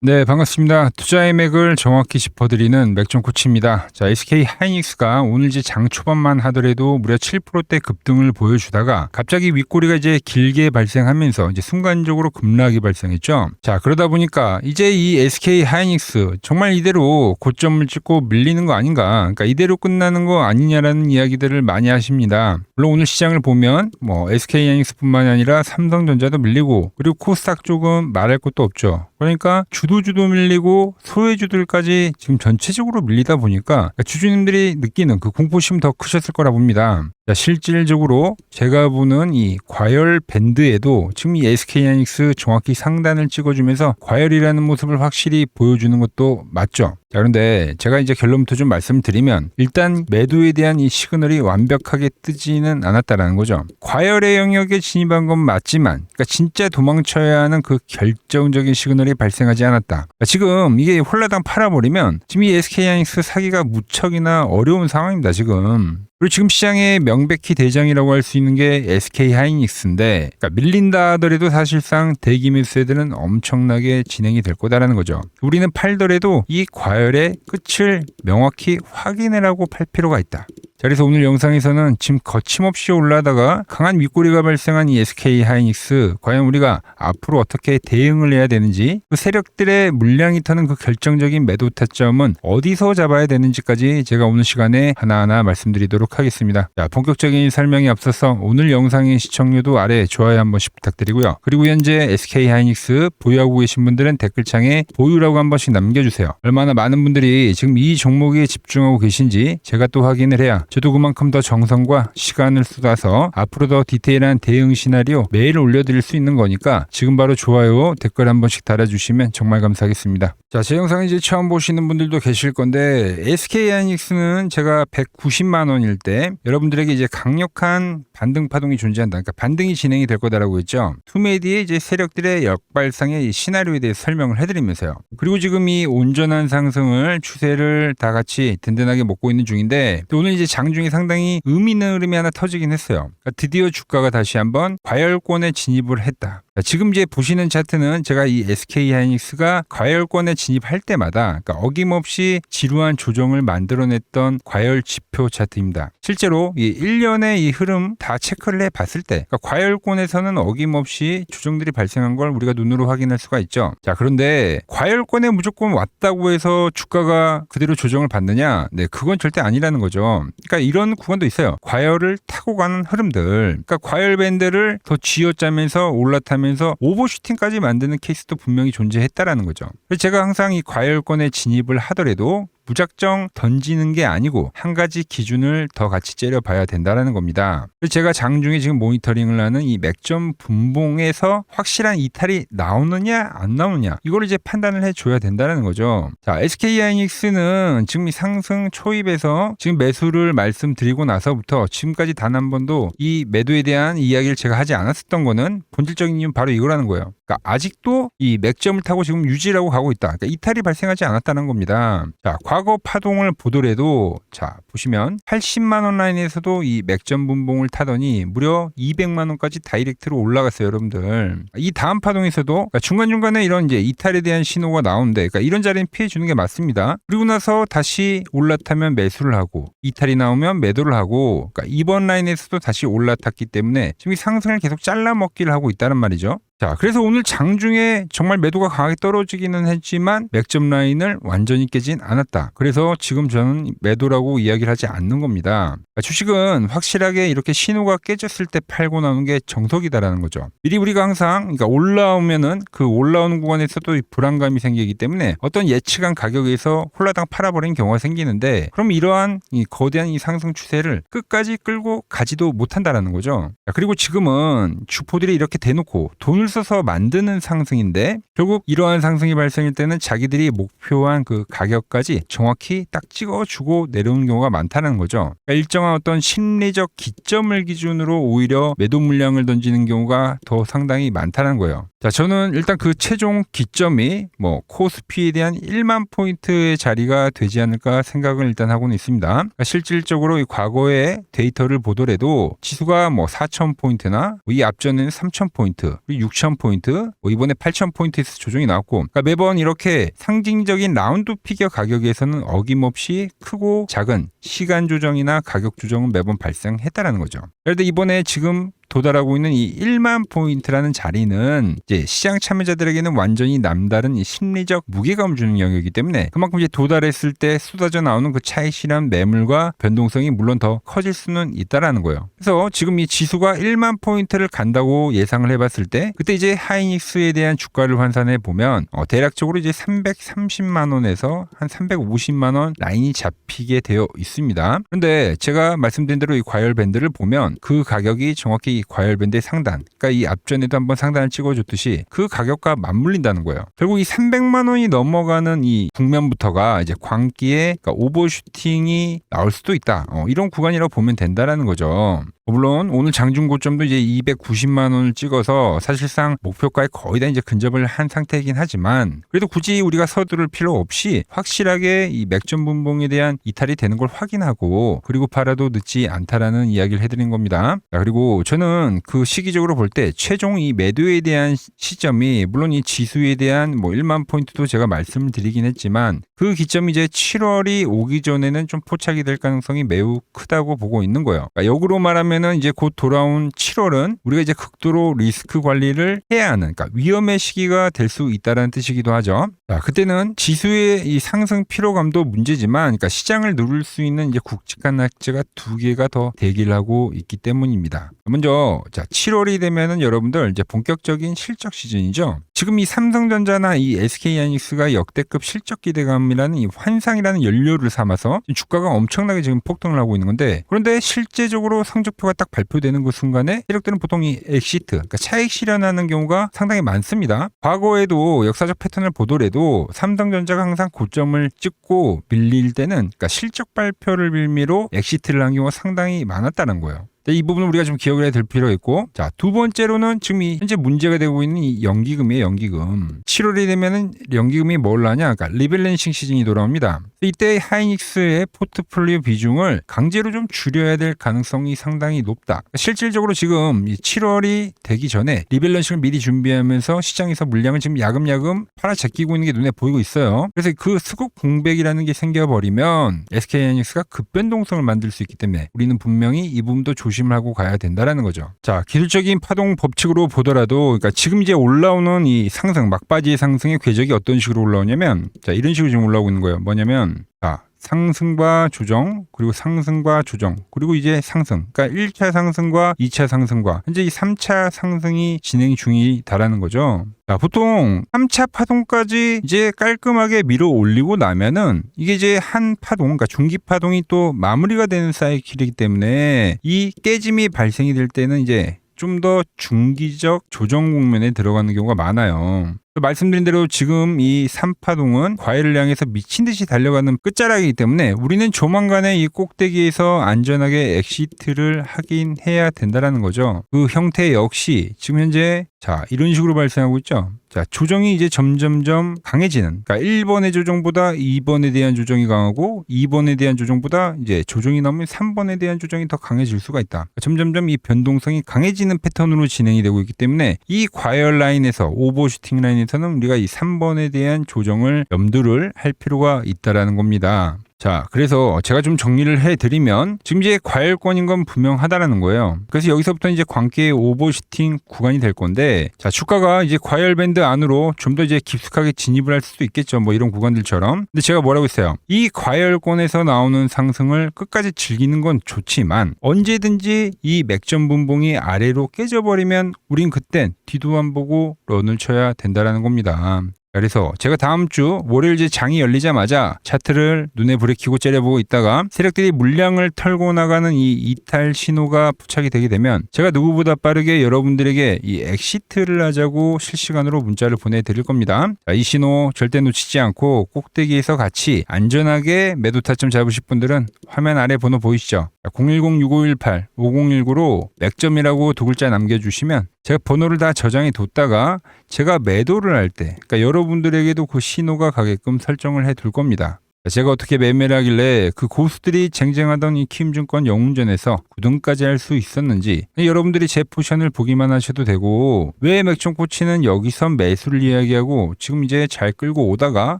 네, 반갑습니다. 투자의 맥을 정확히 짚어드리는 맥종 코치입니다. 자, SK 하이닉스가 오늘 이제 장 초반만 하더라도 무려 7%대 급등을 보여주다가 갑자기 윗꼬리가 이제 길게 발생하면서 이제 순간적으로 급락이 발생했죠. 자, 그러다 보니까 이제 이 SK 하이닉스 정말 이대로 고점을 찍고 밀리는 거 아닌가? 그러니까 이대로 끝나는 거 아니냐라는 이야기들을 많이 하십니다. 물론 오늘 시장을 보면 SK 하이닉스뿐만이 아니라 삼성전자도 밀리고 그리고 코스닥 쪽은 말할 것도 없죠. 그러니까 주도 밀리고 소외주들까지 지금 전체적으로 밀리다 보니까 주주님들이 느끼는 그 공포심이 더 크셨을 거라 봅니다. 자, 실질적으로 제가 보는 이 과열 밴드에도 지금 이 SK하이닉스 정확히 상단을 찍어주면서 과열이라는 모습을 확실히 보여주는 것도 맞죠. 자, 그런데 제가 이제 결론부터 좀 말씀드리면 일단 매도에 대한 이 시그널이 완벽하게 뜨지는 않았다라는 거죠. 과열의 영역에 진입한 건 맞지만 그러니까 진짜 도망쳐야 하는 그 결정적인 시그널이 발생하지 않았다. 그러니까 지금 이게 홀라당 팔아버리면 지금 이 SK하이닉스 사기가 무척이나 어려운 상황입니다. 지금. 그리고 지금 시장의 명백히 대장이라고 할 수 있는 게 SK 하이닉스인데 그러니까 밀린다 하더라도 사실상 대기 매수세들은 엄청나게 진행이 될 거다라는 거죠. 우리는 팔더라도 이 과열의 끝을 명확히 확인해라고 팔 필요가 있다. 자, 그래서 오늘 영상에서는 지금 거침없이 올라다가 강한 윗꼬리가 발생한 이 SK 하이닉스 과연 우리가 앞으로 어떻게 대응을 해야 되는지 그 세력들의 물량이 타는 그 결정적인 매도 타점은 어디서 잡아야 되는지까지 제가 오늘 시간에 하나하나 말씀드리도록 하겠습니다. 자, 본격적인 설명에 앞서서 오늘 영상의 시청료도 아래 좋아요 한 번씩 부탁드리고요. 그리고 현재 SK 하이닉스 보유하고 계신 분들은 댓글창에 보유라고 한 번씩 남겨주세요. 얼마나 많은 분들이 지금 이 종목에 집중하고 계신지 제가 또 확인을 해야 저도 그만큼 더 정성과 시간을 쏟아서 앞으로 더 디테일한 대응 시나리오 매일 올려드릴 수 있는 거니까 지금 바로 좋아요, 댓글 한 번씩 달아주시면 정말 감사하겠습니다. 자, 제 영상 이제 처음 보시는 분들도 계실 건데 SK하이닉스는 제가 190만 원일 때 여러분들에게 이제 강력한 반등 파동이 존재한다. 그러니까 반등이 진행이 될 거다라고 했죠. 투메디의 이제 세력들의 역발상의 시나리오에 대해 설명을 해드리면서요. 그리고 지금 이 온전한 상승을 추세를 다 같이 든든하게 먹고 있는 중인데 또 오늘 이제 장중에 상당히 의미 있는 흐름이 하나 터지긴 했어요. 그러니까 드디어 주가가 다시 한번 과열권에 진입을 했다. 지금 이제 보시는 차트는 제가 이 SK하이닉스가 과열권에 진입할 때마다 그러니까 어김없이 지루한 조정을 만들어냈던 과열 지표 차트입니다. 실제로 이 1년의 이 흐름 다 체크를 해봤을 때 그러니까 과열권에서는 어김없이 조정들이 발생한 걸 우리가 눈으로 확인할 수가 있죠. 자, 그런데 과열권에 무조건 왔다고 해서 주가가 그대로 조정을 받느냐? 네, 그건 절대 아니라는 거죠. 그러니까 이런 구간도 있어요. 과열을 타고 가는 흐름들. 그러니까 과열 밴드를 더 쥐어짜면서 올라타면 면서 오버슈팅까지 만드는 케이스도 분명히 존재했다라는 거죠. 그래서 제가 항상 이 과열권에 진입을 하더라도 무작정 던지는 게 아니고 한 가지 기준을 더 같이 째려봐야 된다는 겁니다. 그래서 제가 장중에 지금 모니터링을 하는 이 맥점 분봉에서 확실한 이탈이 나오느냐 안 나오느냐 이걸 이제 판단을 해줘야 된다는 거죠. 자, SK하이닉스는 지금 이 상승 초입에서 지금 매수를 말씀드리고 나서부터 지금까지 단 한 번도 이 매도에 대한 이야기를 제가 하지 않았었던 거는 본질적인 이유는 바로 이거라는 거예요. 그러니까 아직도 이 맥점을 타고 지금 유지라고 가고 있다. 그러니까 이탈이 발생하지 않았다는 겁니다. 자, 과거 파동을 보더라도 자 보시면 80만 원 라인에서도 이 맥점 분봉을 타더니 무려 200만 원까지 다이렉트로 올라갔어요, 여러분들. 이 다음 파동에서도 그러니까 중간중간에 이런 이제 이탈에 대한 신호가 나오는데 그러니까 이런 자리는 피해 주는 게 맞습니다. 그리고 나서 다시 올라타면 매수를 하고 이탈이 나오면 매도를 하고 그러니까 이번 라인에서도 다시 올라탔기 때문에 지금 이 상승을 계속 잘라먹기를 하고 있다는 말이죠. 자, 그래서 오늘 장중에 정말 매도가 강하게 떨어지기는 했지만 맥점 라인을 완전히 깨진 않았다. 그래서 지금 저는 매도라고 이야기를 하지 않는 겁니다. 주식은 확실하게 이렇게 신호가 깨졌을 때 팔고 나오는 게 정석이다라는 거죠. 미리 우리가 항상 그러니까 올라오면은 그 올라오는 구간에서도 불안감이 생기기 때문에 어떤 예측한 가격에서 홀라당 팔아버리는 경우가 생기는데 그럼 이러한 이 거대한 이 상승 추세를 끝까지 끌고 가지도 못한다라는 거죠. 그리고 지금은 주포들이 이렇게 대놓고 돈을 써서 만드는 상승인데 결국 이러한 상승이 발생할 때는 자기들이 목표한 그 가격까지 정확히 딱 찍어주고 내려오는 경우가 많다는 거죠. 그러니까 일정한 어떤 심리적 기점을 기준으로 오히려 매도 물량을 던지는 경우가 더 상당히 많다는 거예요. 자, 자, 저는 일단 그 최종 기점이 뭐 코스피에 대한 1만 포인트의 자리가 되지 않을까 생각을 일단 하고는 있습니다. 그러니까 실질적으로 이 과거의 데이터를 보더라도 지수가 뭐 4천 포인트나 이 앞전에는 3천 포인트, 6천 포인트, 이번에 8천 포인트에서 조정이 나왔고, 그러니까 매번 이렇게 상징적인 라운드 피겨 가격에서는 어김없이 크고 작은 시간 조정이나 가격 조정은 매번 발생했다라는 거죠. 그런데 이번에 지금 도달하고 있는 이 1만 포인트라는 자리는 이제 시장 참여자들에게는 완전히 남다른 이 심리적 무게감을 주는 영역이기 때문에 그만큼 이제 도달했을 때 쏟아져 나오는 그 차익실현 매물과 변동성이 물론 더 커질 수는 있다라는 거예요. 그래서 지금 이 지수가 1만 포인트를 간다고 예상을 해봤을 때 그때 이제 하이닉스에 대한 주가를 환산해 보면 대략적으로 이제 330만 원에서 한 350만 원 라인이 잡히게 되어 있습니다. 그런데 제가 말씀드린 대로 이 과열 밴드를 보면 그 가격이 정확히 이 과열 밴드의 상단, 그러니까 이 앞전에도 한번 상단을 찍어줬듯이 그 가격과 맞물린다는 거예요. 결국 이 300만 원이 넘어가는 이 국면부터가 이제 광기에 그러니까 오버슈팅이 나올 수도 있다. 이런 구간이라고 보면 된다라는 거죠. 물론 오늘 장중 고점도 이제 290만 원을 찍어서 사실상 목표가에 거의 다 이제 근접을 한 상태이긴 하지만 그래도 굳이 우리가 서두를 필요 없이 확실하게 이 맥점 분봉에 대한 이탈이 되는 걸 확인하고 그리고 팔아도 늦지 않다라는 이야기를 해드린 겁니다. 자, 그리고 저는 그 시기적으로 볼 때 최종 이 매도에 대한 시점이 물론 이 지수에 대한 뭐 1만 포인트도 제가 말씀을 드리긴 했지만 그 기점이 이제 7월이 오기 전에는 좀 포착이 될 가능성이 매우 크다고 보고 있는 거예요. 그러니까 역으로 말하면은 이제 곧 돌아온 7월은 우리가 이제 극도로 리스크 관리를 해야 하는, 그러니까 위험의 시기가 될 수 있다는 뜻이기도 하죠. 자, 그때는 지수의 이 상승 피로감도 문제지만, 그러니까 시장을 누를 수 있는 이제 굵직한 낙제가 두 개가 더 대기를 하고 있기 때문입니다. 먼저, 자, 7월이 되면은 여러분들 이제 본격적인 실적 시즌이죠. 지금 이 삼성전자나 이 SK하이닉스가 역대급 실적 기대감이라는 이 환상이라는 연료를 삼아서 주가가 엄청나게 지금 폭등을 하고 있는 건데, 그런데 실제적으로 성적표가 딱 발표되는 그 순간에 세력들은 보통 이 엑시트, 그러니까 차익 실현하는 경우가 상당히 많습니다. 과거에도 역사적 패턴을 보더라도 삼성전자가 항상 고점을 찍고 밀릴 때는 그러니까 실적 발표를 빌미로 엑시트를 한 경우가 상당히 많았다는 거예요. 이 부분은 우리가 좀 기억을 해야 될 필요가 있고, 자, 두 번째로는 지금 현재 문제가 되고 있는 이 연기금이에요, 연기금. 7월이 되면은 연기금이 뭘 하냐? 그러니까 리밸런싱 시즌이 돌아옵니다. 이때 하이닉스의 포트폴리오 비중을 강제로 좀 줄여야 될 가능성이 상당히 높다. 실질적으로 지금 이 7월이 되기 전에 리밸런싱을 미리 준비하면서 시장에서 물량을 지금 야금야금 팔아제끼고 있는 게 눈에 보이고 있어요. 그래서 그 수급 공백이라는 게 생겨버리면 SK하이닉스가 급변동성을 만들 수 있기 때문에 우리는 분명히 이 부분도 조심을 하고 가야 된다라는 거죠. 자, 기술적인 파동 법칙으로 보더라도, 그러니까 지금 이제 올라오는 이 상승, 막바지의 상승의 궤적이 어떤 식으로 올라오냐면, 자, 이런 식으로 지금 올라오고 있는 거예요. 뭐냐면, 자, 상승과 조정, 그리고 상승과 조정, 그리고 이제 상승. 그러니까 1차 상승과 2차 상승과 현재 이 3차 상승이 진행 중이다라는 거죠. 자, 보통 3차 파동까지 이제 깔끔하게 밀어 올리고 나면은 이게 이제 한 파동, 그러니까 중기 파동이 또 마무리가 되는 사이클이기 때문에 이 깨짐이 발생이 될 때는 이제 좀 더 중기적 조정 국면에 들어가는 경우가 많아요. 말씀드린 대로 지금 이 3파동은 과열을 향해서 미친 듯이 달려가는 끝자락이기 때문에 우리는 조만간에 이 꼭대기에서 안전하게 엑시트를 하긴 해야 된다는 거죠. 그 형태 역시 지금 현재 자, 이런 식으로 발생하고 있죠. 자, 조정이 이제 점점점 강해지는, 그러니까 1번의 조정보다 2번에 대한 조정이 강하고 2번에 대한 조정보다 이제 조정이 나오면 3번에 대한 조정이 더 강해질 수가 있다. 점점점 이 변동성이 강해지는 패턴으로 진행이 되고 있기 때문에 이 과열 라인에서 오버슈팅 라인에서는 우리가 이 3번에 대한 조정을 염두를 할 필요가 있다라는 겁니다. 자, 그래서 제가 좀 정리를 해드리면 지금 이제 과열권인 건 분명하다라는 거예요. 그래서 여기서부터 이제 광기의 오버슈팅 구간이 될 건데, 자, 주가가 이제 과열 밴드 안으로 좀 더 이제 깊숙하게 진입을 할 수도 있겠죠. 뭐 이런 구간들처럼. 근데 제가 뭐라고 했어요? 이 과열권에서 나오는 상승을 끝까지 즐기는 건 좋지만 언제든지 이 맥점 분봉이 아래로 깨져버리면 우린 그땐 뒤도 안 보고 런을 쳐야 된다라는 겁니다. 그래서 제가 다음 주 월요일 이제 장이 열리자마자 차트를 눈에 불에 켜고 째려보고 있다가 세력들이 물량을 털고 나가는 이 이탈 신호가 포착이 되게 되면 제가 누구보다 빠르게 여러분들에게 이 엑시트를 하자고 실시간으로 문자를 보내드릴 겁니다. 자, 이 신호 절대 놓치지 않고 꼭대기에서 같이 안전하게 매도 타점 잡으실 분들은 화면 아래 번호 보이시죠? 010-6518-5019로 맥점이라고 두 글자 남겨주시면 제가 번호를 다 저장해 뒀다가 제가 매도를 할 때, 그러니까 여러분들에게도 그 신호가 가게끔 설정을 해 둘 겁니다. 제가 어떻게 매매를 하길래 그 고수들이 쟁쟁하던 이 키움증권 영웅전에서 9등까지 할 수 있었는지 여러분들이 제 포션을 보기만 하셔도 되고 왜 맥종코치는 여기서 매수를 이야기하고 지금 이제 잘 끌고 오다가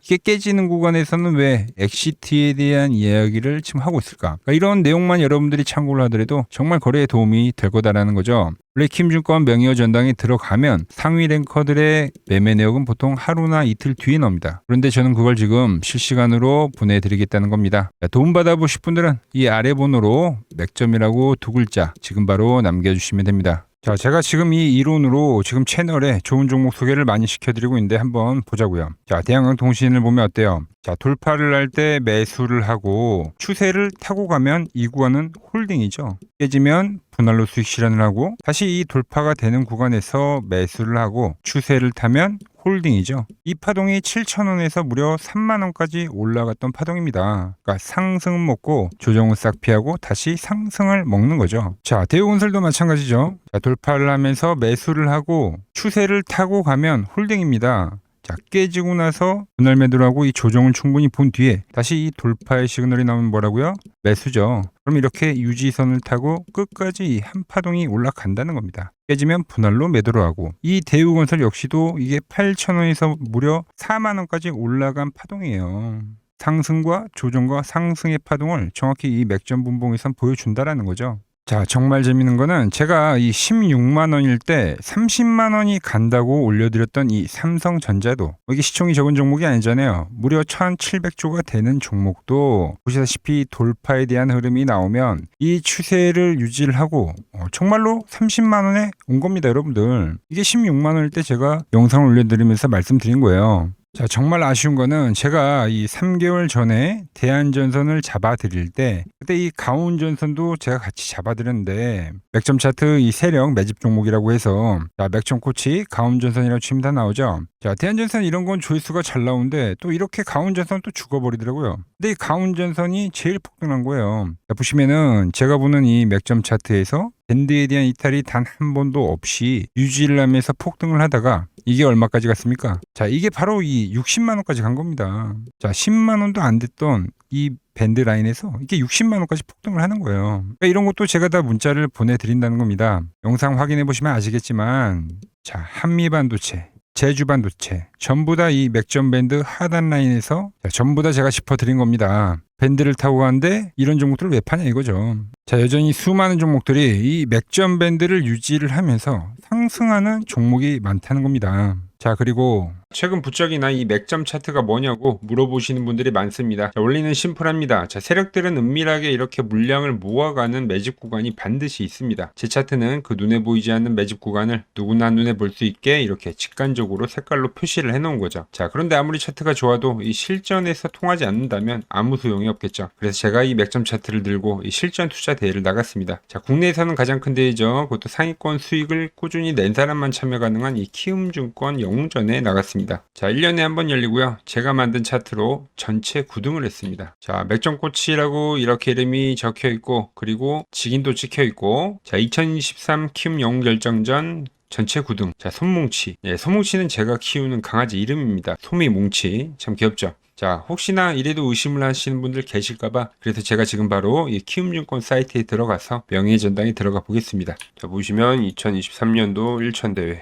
이게 깨지는 구간에서는 왜 엑시트에 대한 이야기를 지금 하고 있을까? 그러니까 이런 내용만 여러분들이 참고를 하더라도 정말 거래에 도움이 될 거다라는 거죠. 원래 키움증권 명의어 전당에 들어가면 상위 랭커들의 매매 내역은 보통 하루나 이틀 뒤에 나옵니다. 그런데 저는 그걸 지금 실시간으로 보내드리겠다는 겁니다. 도움받아보실 분들은 이 아래 번호로 맥점이라고 두 글자 지금 바로 남겨주시면 됩니다. 자, 제가 지금 이 이론으로 지금 채널에 좋은 종목 소개를 많이 시켜드리고 있는데 한번 보자고요. 자, 대한항공통신을 보면 어때요? 자, 돌파를 할 때 매수를 하고 추세를 타고 가면 이 구간은 홀딩이죠. 깨지면 분할로 수익 실현을 하고 다시 이 돌파가 되는 구간에서 매수를 하고 추세를 타면 홀딩이죠. 이 파동이 7,000원에서 무려 3만원까지 올라갔던 파동입니다. 그러니까 상승은 먹고 조정은 싹 피하고 다시 상승을 먹는 거죠. 자, 대우건설도 마찬가지죠. 자, 돌파를 하면서 매수를 하고 추세를 타고 가면 홀딩입니다. 자, 깨지고 나서 분할 매도를 하고 이 조정을 충분히 본 뒤에 다시 이 돌파의 시그널이 나오면 뭐라고요? 매수죠. 그럼 이렇게 유지선을 타고 끝까지 한 파동이 올라간다는 겁니다. 깨지면 분할로 매도를 하고 이 대우건설 역시도 이게 8,000원에서 무려 4만원까지 올라간 파동이에요. 상승과 조정과 상승의 파동을 정확히 이 맥점 분봉에서 보여준다라는 거죠. 자, 정말 재밌는 거는 제가 이 16만 원일 때 30만 원이 간다고 올려드렸던 이 삼성전자도 이게 시총이 적은 종목이 아니잖아요. 무려 1,700조가 되는 종목도 보시다시피 돌파에 대한 흐름이 나오면 이 추세를 유지를 하고 정말로 30만 원에 온 겁니다, 여러분들. 이게 16만 원일 때 제가 영상을 올려드리면서 말씀드린 거예요. 자, 정말 아쉬운 거는 제가 이 3개월 전에 대한전선을 잡아드릴 때 그때 이 가온전선도 제가 같이 잡아드렸는데 맥점 차트 이 세력 매집 종목이라고 해서 자, 맥점 코치 가온전선이라고 치면 다 나오죠. 자, 대한전선 이런 건 조회수가 잘 나오는데 또 이렇게 가온전선 또 죽어버리더라고요. 근데 이 가온전선이 제일 폭등한 거예요. 자, 보시면은 제가 보는 이 맥점 차트에서 밴드에 대한 이탈이 단 한 번도 없이 유지를 하면서 폭등을 하다가 이게 얼마까지 갔습니까? 자, 이게 바로 이 60만 원까지 간 겁니다. 자, 10만 원도 안 됐던 이 밴드 라인에서 이게 60만 원까지 폭등을 하는 거예요. 그러니까 이런 것도 제가 다 문자를 보내드린다는 겁니다. 영상 확인해 보시면 아시겠지만 자, 한미반도체, 제주반도체 전부 다 이 맥점 밴드 하단 라인에서 전부 다 제가 짚어드린 겁니다. 밴드를 타고 가는데 이런 종목들을 왜 파냐 이거죠. 자, 여전히 수많은 종목들이 이 맥점 밴드를 유지를 하면서 상승하는 종목이 많다는 겁니다. 자, 그리고 최근 부쩍이나 이 맥점 차트가 뭐냐고 물어보시는 분들이 많습니다. 자, 원리는 심플합니다. 자, 세력들은 은밀하게 이렇게 물량을 모아가는 매집 구간이 반드시 있습니다. 제 차트는 그 눈에 보이지 않는 매집 구간을 누구나 눈에 볼 수 있게 이렇게 직관적으로 색깔로 표시를 해놓은 거죠. 자, 그런데 아무리 차트가 좋아도 이 실전에서 통하지 않는다면 아무 소용이 없겠죠. 그래서 제가 이 맥점 차트를 들고 이 실전 투자 대회를 나갔습니다. 자, 국내에서는 가장 큰 대회죠. 그것도 상위권 수익을 꾸준히 낸 사람만 참여 가능한 이 키움증권 영웅전에 나갔습니다. 자, 1년에 한 번 열리고요. 제가 만든 차트로 전체 9등을 했습니다. 자, 맥점코치라고 이렇게 이름이 적혀 있고 그리고 직인도 찍혀 있고 자, 2023 키움 영웅 결정전 전체 9등. 자, 솜뭉치. 예, 솜뭉치는 제가 키우는 강아지 이름입니다. 솜이뭉치. 참 귀엽죠? 자, 혹시나 이래도 의심을 하시는 분들 계실까봐 그래서 제가 지금 바로 이 키움증권 사이트에 들어가서 명예의 전당에 들어가 보겠습니다. 자, 보시면 2023년도 1천대회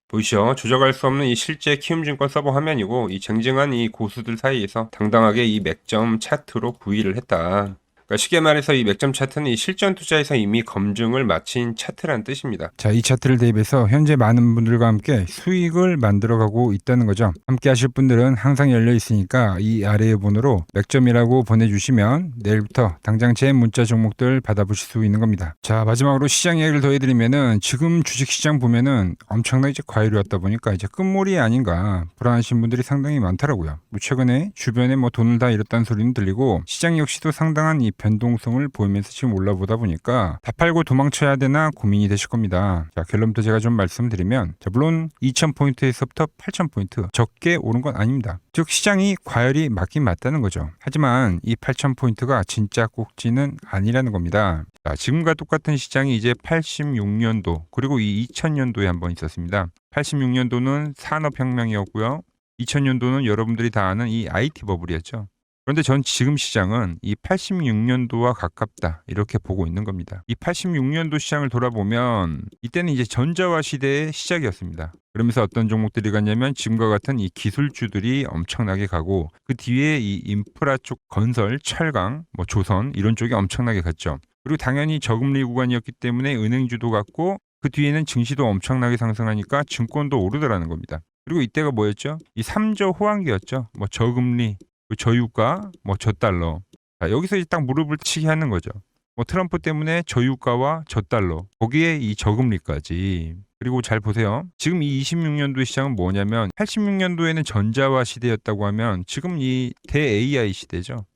보이시죠? 조작할 수 없는 이 실제 키움증권 서버 화면이고 이 쟁쟁한 이 고수들 사이에서 당당하게 이 맥점 차트로 구의를 했다. 그러니까 쉽게 말해서 이 맥점 차트는 이 실전 투자에서 이미 검증을 마친 차트란 뜻입니다. 자, 이 차트를 대입해서 현재 많은 분들과 함께 수익을 만들어가고 있다는 거죠. 함께 하실 분들은 항상 열려 있으니까 이 아래의 번호로 맥점이라고 보내주시면 내일부터 당장 제 문자 종목들 받아보실 수 있는 겁니다. 자, 마지막으로 시장 이야기를 더 해드리면은 지금 주식시장 보면은 엄청나게 이제 과열이 왔다 보니까 이제 끝물이 아닌가 불안하신 분들이 상당히 많더라고요. 뭐 최근에 주변에 뭐 돈을 다 잃었다는 소리는 들리고 시장 역시도 상당한 이 변동성을 보이면서 지금 올라보다 보니까 다 팔고 도망쳐야 되나 고민이 되실 겁니다. 자, 결론부터 제가 좀 말씀드리면, 자, 물론 2000포인트에서부터 8000포인트 적게 오른 건 아닙니다. 즉 시장이 과열이 맞긴 맞다는 거죠. 하지만 이 8000포인트가 진짜 꼭지는 아니라는 겁니다. 자, 지금과 똑같은 시장이 이제 86년도 그리고 이 2000년도에 한번 있었습니다. 86년도는 산업혁명이었고요. 2000년도는 여러분들이 다 아는 이 IT 버블이었죠. 그런데 전 지금 시장은 이 86년도와 가깝다 이렇게 보고 있는 겁니다. 이 86년도 시장을 돌아보면 이때는 이제 전자화 시대의 시작이었습니다. 그러면서 어떤 종목들이 갔냐면 지금과 같은 이 기술주들이 엄청나게 가고 그 뒤에 이 인프라 쪽 건설, 철강, 뭐 조선 이런 쪽이 엄청나게 갔죠. 그리고 당연히 저금리 구간이었기 때문에 은행주도 갔고 그 뒤에는 증시도 엄청나게 상승하니까 증권도 오르더라는 겁니다. 그리고 이때가 뭐였죠? 이 3조 호황기였죠. 뭐 저금리, 저유가, 뭐 저달러. 자, 여기서 이제 딱 무릎을 치게 하는 거죠. 뭐 트럼프 때문에 저유가와 저달러, 거기에 이 저금리까지. 그리고 잘 보세요. 지금 이 26년도 시장은 뭐냐면 86년도에는 전자화 시대였다고 하면 지금 이 대 AI 시대죠.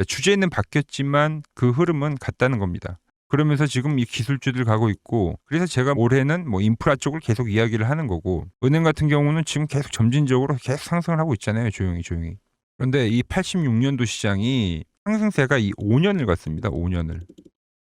주제는 바뀌었지만 그 흐름은 같다는 겁니다. 그러면서 지금 이 기술주들 가고 있고, 그래서 제가 올해는 뭐 인프라 쪽을 계속 이야기를 하는 거고, 은행 같은 경우는 지금 계속 점진적으로 계속 상승을 하고 있잖아요. 조용히. 그런데 이 86년도 시장이 상승세가 이 5년을 갔습니다. 5년을.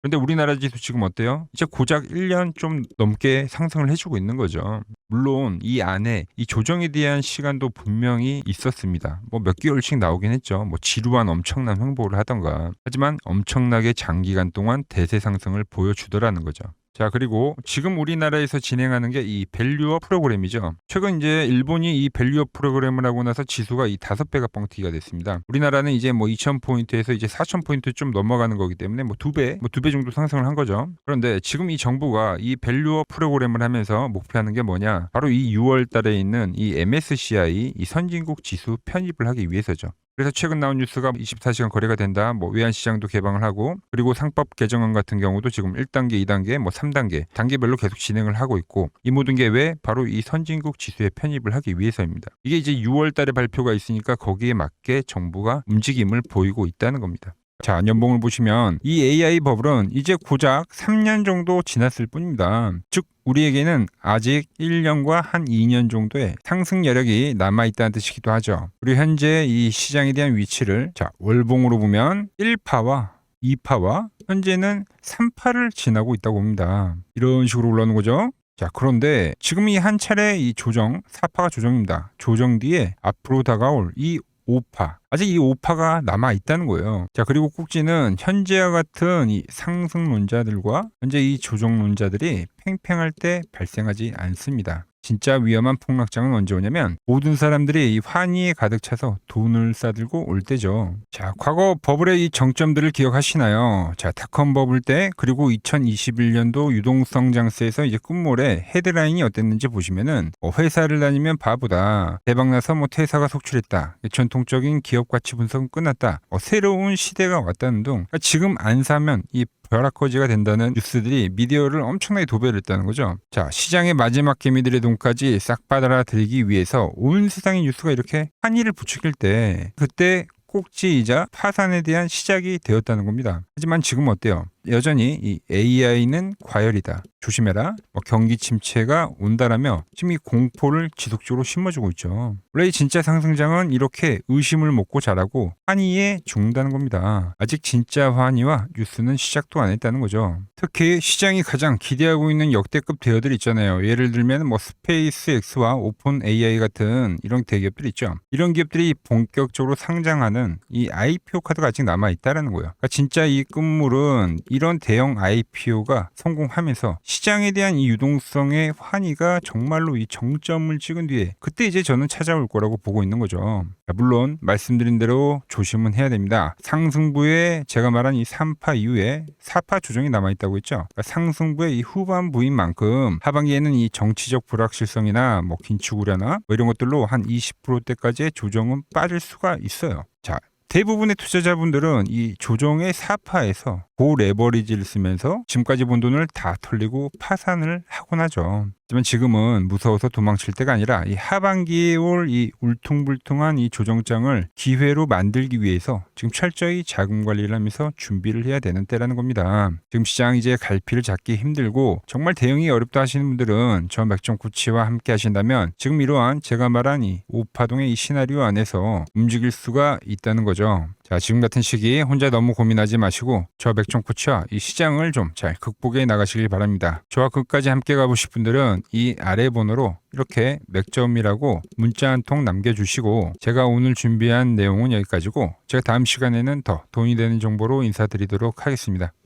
그런데 우리나라 지수 지금 어때요? 이제 고작 1년 좀 넘게 상승을 해주고 있는 거죠. 물론 이 안에 이 조정에 대한 시간도 분명히 있었습니다. 뭐 몇 개월씩 나오긴 했죠. 뭐 지루한 엄청난 횡보를 하던가. 하지만 엄청나게 장기간 동안 대세 상승을 보여주더라는 거죠. 자, 그리고 지금 우리나라에서 진행하는 게 이 밸류업 프로그램이죠. 최근 이제 일본이 이 밸류업 프로그램을 하고 나서 지수가 이 5배가 뻥튀기가 됐습니다. 우리나라는 이제 뭐 2000포인트에서 이제 4000포인트 좀 넘어가는 거기 때문에 뭐 2배 정도 상승을 한 거죠. 그런데 지금 이 정부가 이 밸류업 프로그램을 하면서 목표하는 게 뭐냐? 바로 이 6월 달에 있는 이 MSCI 이 선진국 지수 편입을 하기 위해서죠. 그래서 최근 나온 뉴스가 24시간 거래가 된다. 뭐 외환시장도 개방을 하고, 그리고 상법 개정안 같은 경우도 지금 1단계, 2단계, 뭐 3단계, 단계별로 계속 진행을 하고 있고, 이 모든 게 왜? 바로 이 선진국 지수에 편입을 하기 위해서입니다. 이게 이제 6월 달에 발표가 있으니까 거기에 맞게 정부가 움직임을 보이고 있다는 겁니다. 자, 연봉을 보시면 이 AI 버블은 이제 고작 3년 정도 지났을 뿐입니다. 즉 우리에게는 아직 1년과 한 2년 정도의 상승 여력이 남아있다는 뜻이기도 하죠. 그리고 현재 이 시장에 대한 위치를 자, 월봉으로 보면 1파와 2파와 현재는 3파를 지나고 있다고 봅니다. 이런 식으로 올라오는 거죠. 자, 그런데 지금 이 한 차례 이 조정, 4파가 조정입니다. 조정 뒤에 앞으로 다가올 이 5파. 아직 이 5파가 남아 있다는 거예요. 자, 그리고 꼭지는 현재와 같은 이 상승론자들과 현재 이 조정론자들이 팽팽할 때 발생하지 않습니다. 진짜 위험한 폭락장은 언제 오냐면 모든 사람들이 이 환희에 가득 차서 돈을 싸들고 올 때죠. 자, 과거 버블의 이 정점들을 기억하시나요? 자, 닷컴 버블 때 그리고 2021년도 유동성 장세에서 이제 끝물에 헤드라인이 어땠는지 보시면은 회사를 다니면 바보다, 대박나서 뭐 퇴사가 속출했다, 전통적인 기업 가치 분석은 끝났다, 새로운 시대가 왔다는 등 지금 안 사면 이 벼락거지가 된다는 뉴스들이 미디어를 엄청나게 도배를 했다는 거죠. 자, 시장의 마지막 개미들의 돈까지 싹 받아들이기 위해서 온 세상의 뉴스가 이렇게 환희를 부추길 때 그때 꼭지이자 파산에 대한 시작이 되었다는 겁니다. 하지만 지금 어때요? 여전히 이 AI는 과열이다, 조심해라, 경기 침체가 온다라며 지금 이 공포를 지속적으로 심어주고 있죠. 원래 이 진짜 상승장은 이렇게 의심을 먹고 자라고 환희에 죽는다는 겁니다. 아직 진짜 환희와 뉴스는 시작도 안 했다는 거죠. 특히 시장이 가장 기대하고 있는 역대급 대여들 있잖아요. 예를 들면 뭐 스페이스X와 오픈 AI 같은 이런 대기업들 있죠. 이런 기업들이 본격적으로 상장하는 이 IPO 카드가 아직 남아 있다라는 거예요. 그러니까 진짜 이 끝물은 이런 대형 IPO가 성공하면서 시장에 대한 이 유동성의 환희가 정말로 이 정점을 찍은 뒤에 그때 이제 저는 찾아올 거라고 보고 있는 거죠. 물론 말씀드린 대로 조심은 해야 됩니다. 상승부에 제가 말한 이 3파 이후에 4파 조정이 남아있다고 했죠. 그러니까 상승부의 이 후반부인 만큼 하반기에는 이 정치적 불확실성이나 뭐 긴축 우려나 뭐 이런 것들로 한 20%대까지의 조정은 빠질 수가 있어요. 자, 대부분의 투자자분들은 이 조정의 4파에서 고 레버리지를 쓰면서 지금까지 번 돈을 다 털리고 파산을 하곤 하죠. 하지만 지금은 무서워서 도망칠 때가 아니라 이 하반기에 올 이 울퉁불퉁한 이 조정장을 기회로 만들기 위해서 지금 철저히 자금 관리를 하면서 준비를 해야 되는 때라는 겁니다. 지금 시장 이제 갈피를 잡기 힘들고 정말 대응이 어렵다 하시는 분들은 저 맥정코치와 함께 하신다면 지금 이러한 제가 말한 이 오파동의 이 시나리오 안에서 움직일 수가 있다는 거죠. 자, 지금 같은 시기에 혼자 너무 고민하지 마시고 저 맥정코치와 이 시장을 좀 잘 극복해 나가시길 바랍니다. 저와 끝까지 함께 가보실 분들은 이 아래 번호로 이렇게 맥점이라고 문자 한 통 남겨주시고 제가 오늘 준비한 내용은 여기까지고 제가 다음 시간에는 더 돈이 되는 정보로 인사드리도록 하겠습니다.